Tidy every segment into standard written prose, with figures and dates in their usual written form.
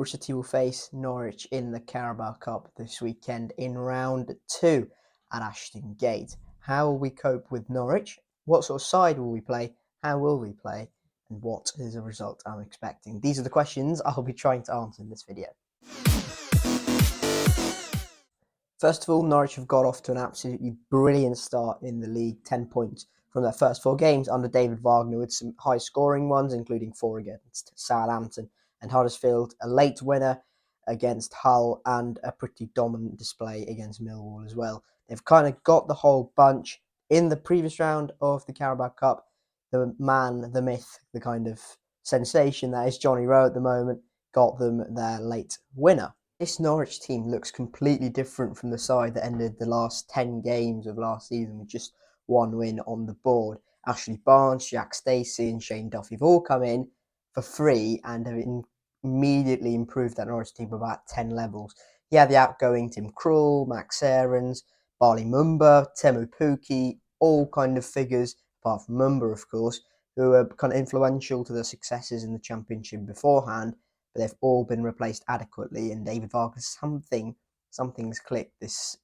Bristol City will face Norwich in the Carabao Cup this weekend in round 2 at Ashton Gate. How will we cope with Norwich? What sort of side will we play? How will we play? And what is the result I'm expecting? These are the questions I'll be trying to answer in this video. First of all, Norwich have got off to an absolutely brilliant start in the league, 10 points from their first 4 games under David Wagner, with some high-scoring ones, including 4 against Southampton and Huddersfield, a late winner against Hull, and a pretty dominant display against Millwall as well. They've kind of got the whole bunch. In the previous round of the Carabao Cup, the man, the myth, the kind of sensation that is Johnny Rowe at the moment, got them their late winner. This Norwich team looks completely different from the side that ended the last 10 games of last season with just 1 win on the board. Ashley Barnes, Jack Stacey and Shane Duffy have all come in for free and have immediately improved that Norwich team by about 10 levels. Yeah, the outgoing Tim Krul, Max Aarons, Barley Mumba, Temu Pukki, all kind of figures, apart from Mumba of course, who are kind of influential to the successes in the Championship beforehand, but they've all been replaced adequately, and David Wagner, something's clicked this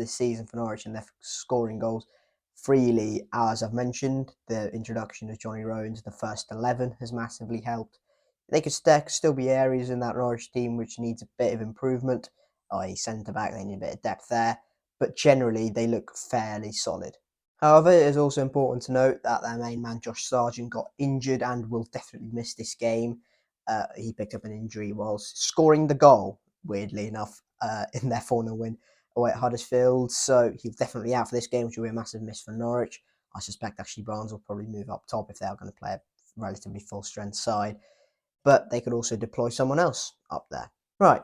season for Norwich, and they're scoring goals freely. As I've mentioned, the introduction of Johnny Rowe into the first 11 has massively helped. There could still be areas in that Norwich team which needs a bit of improvement, i.e. centre-back, they need a bit of depth there, but generally they look fairly solid. However, it is also important to note that their main man Josh Sargent got injured and will definitely miss this game. He picked up an injury whilst scoring the goal, weirdly enough, in their 4-0 win away at Huddersfield. So he's definitely out for this game, which will be a massive miss for Norwich. I suspect Ashley Barnes will probably move up top if they are going to play a relatively full-strength side. But they could also deploy someone else up there. Right,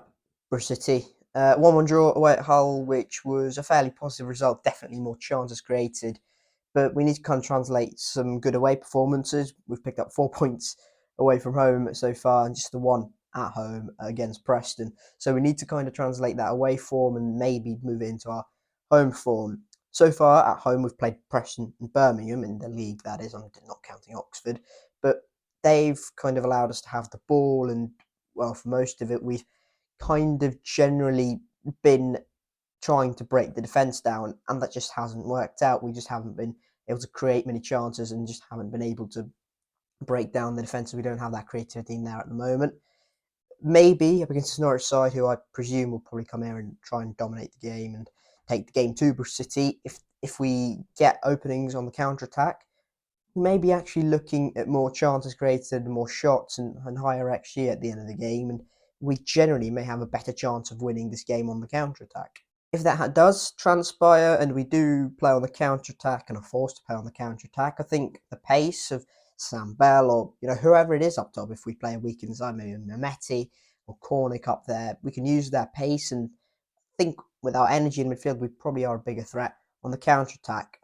Bristol City. 1-1 draw away at Hull, which was a fairly positive result. Definitely more chances created. But we need to kind of translate some good away performances. We've picked up 4 points away from home so far, and just the 1 at home against Preston. So we need to kind of translate that away form and maybe move it into our home form. So far at home, we've played Preston and Birmingham in the league, that is, I'm not counting Oxford. But they've kind of allowed us to have the ball, and, well, for most of it, we've kind of generally been trying to break the defence down, and that just hasn't worked out. We just haven't been able to create many chances and just haven't been able to break down the defence. We don't have that creativity in there at the moment. Maybe up against the Norwich side, who I presume will probably come here and try and dominate the game and take the game to Bristol City. If we get openings on the counter-attack, we may be actually looking at more chances created, more shots and higher XG at the end of the game, and we generally may have a better chance of winning this game on the counter-attack. If that does transpire and we do play on the counter-attack and are forced to play on the counter-attack, I think the pace of Sam Bell or whoever it is up top, if we play a weakened side, maybe Mehmeti or Cornick up there, we can use their pace, and I think with our energy in midfield we probably are a bigger threat on the counter-attack.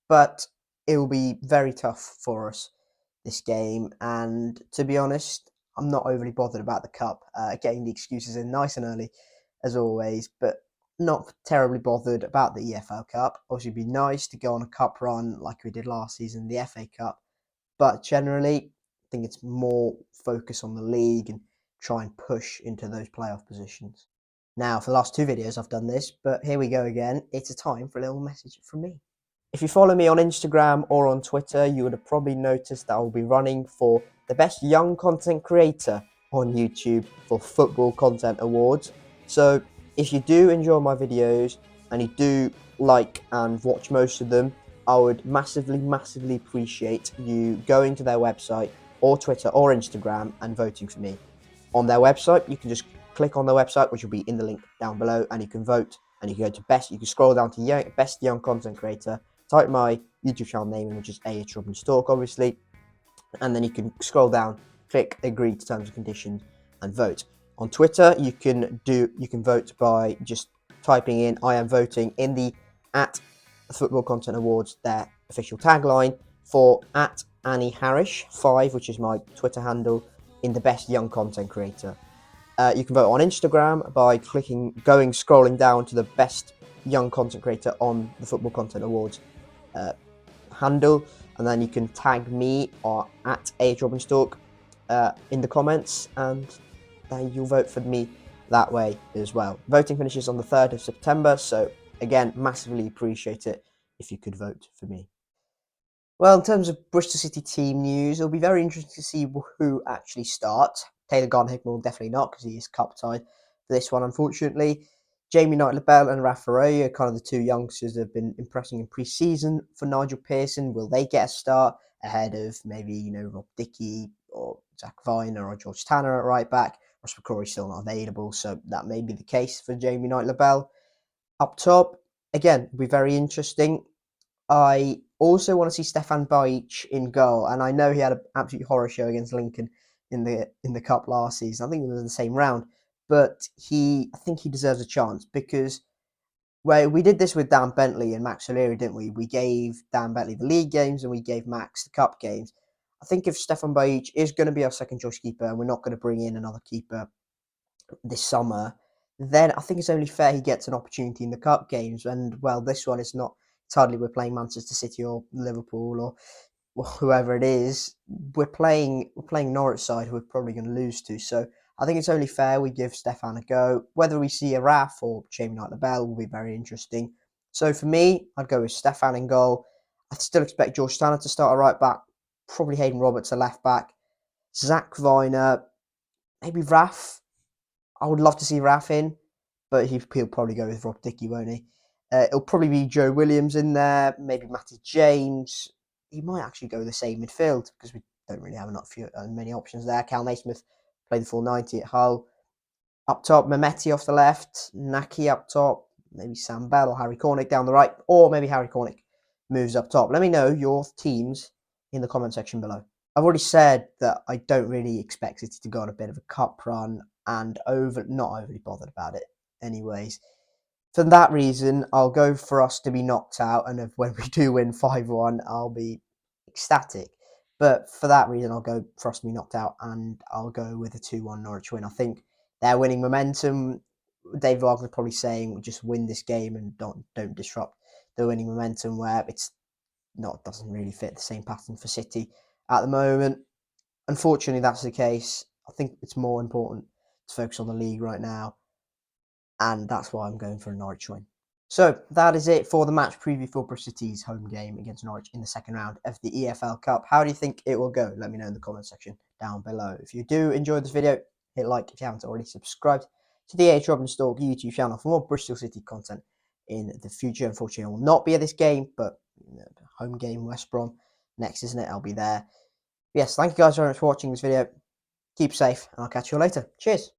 But it will be very tough for us this game, and to be honest, I'm not overly bothered about the cup. Getting the excuses in nice and early as always, but not terribly bothered about the EFL Cup. Obviously it'd be nice to go on a cup run like we did last season, the FA Cup, but generally I think it's more focus on the league and try and push into those playoff positions. Now, for the last 2 videos I've done this, but here we go again. It's a time for a little message from me. If you follow me on Instagram or on Twitter, you would have probably noticed that I will be running for the best young content creator on YouTube for Football Content Awards. So if you do enjoy my videos and you do like and watch most of them, I would massively appreciate you going to their website or Twitter or Instagram and voting for me. On their website, you can just click on their website, which will be in the link down below, and you can vote, and you can go to best. You can scroll down to best young content creator, type my YouTube channel name in, which is A.H. Robin Stork, obviously, and then you can scroll down, click agree to terms and conditions, and vote. On Twitter, you can vote by just typing in I am voting in the @Football Content Awards, their official tagline, for @AnnieHarish5, which is my Twitter handle, in the best young content creator. You can vote on Instagram by scrolling down to the best young content creator on the Football Content Awards handle, and then you can tag me or @AHRobinStalk in the comments, and you'll vote for me that way as well. Voting finishes on the 3rd of September, so again, massively appreciate it if you could vote for me. Well, in terms of Bristol City team news, it'll be very interesting to see who actually starts. Taylor Garden-Hickman will definitely not, because he is cup tied for this one, unfortunately. Jamie Knight-Labelle and Rafa Ray are kind of the two youngsters that have been impressing in pre-season. For Nigel Pearson, will they get a start ahead of maybe, Rob Dickie or Zach Viner or George Tanner at right back? Ross McCrory's still not available, so that may be the case for Jamie Knight-Labelle. Up top, again, it'll be very interesting. I also want to see Stefan Bajic in goal, and I know he had an absolute horror show against Lincoln in the cup last season. I think it was in the same round, but I think he deserves a chance, because we did this with Dan Bentley and Max O'Leary, didn't we? We gave Dan Bentley the league games and we gave Max the cup games. I think if Stefan Bajic is going to be our second choice keeper, and we're not going to bring in another keeper this summer, then I think it's only fair he gets an opportunity in the cup games. And well, this one is not. It's hardly we're playing Manchester City or Liverpool or whoever it is. We're playing Norwich side, who we're probably going to lose to. So I think it's only fair we give Stefan a go. Whether we see a Raf or Jamie Knight-Labelle will be very interesting. So for me, I'd go with Stefan in goal. I still expect George Tanner to start a right back. Probably Hayden Roberts a left back. Zach Viner, maybe Raf. I would love to see Raf in, but he'll probably go with Rob Dickie, won't he? It'll probably be Joe Williams in there, maybe Matty James. He might actually go the same midfield, because we don't really have many options there. Cal Naismith played the full 90 at Hull. Up top, Mehmeti off the left, Naki up top, maybe Sam Bell or Harry Cornick down the right, or maybe Harry Cornick moves up top. Let me know your teams in the comment section below. I've already said that I don't really expect City to go on a bit of a cup run, and not overly bothered about it anyways. For that reason, I'll go for us to be knocked out, and when we do win 5-1, I'll be ecstatic. But for that reason, I'll go for us to be knocked out, and I'll go with a 2-1 Norwich win. I think they're winning momentum. Dave Wagner's probably saying, just win this game and don't disrupt the winning momentum, where doesn't really fit the same pattern for City at the moment. Unfortunately, that's the case. I think it's more important to focus on the league right now, and that's why I'm going for a Norwich win. So that is it for the match preview for Bristol City's home game against Norwich in the second round of the EFL Cup. How do you think it will go? Let me know in the comment section down below. If you do enjoy this video, hit like if you haven't already subscribed to the H. Robin Stalk YouTube channel for more Bristol City content in the future. Unfortunately, I will not be at this game, but home game West Brom next, isn't it? I'll be there. Yes, thank you guys very much for watching this video. Keep safe, and I'll catch you all later. Cheers.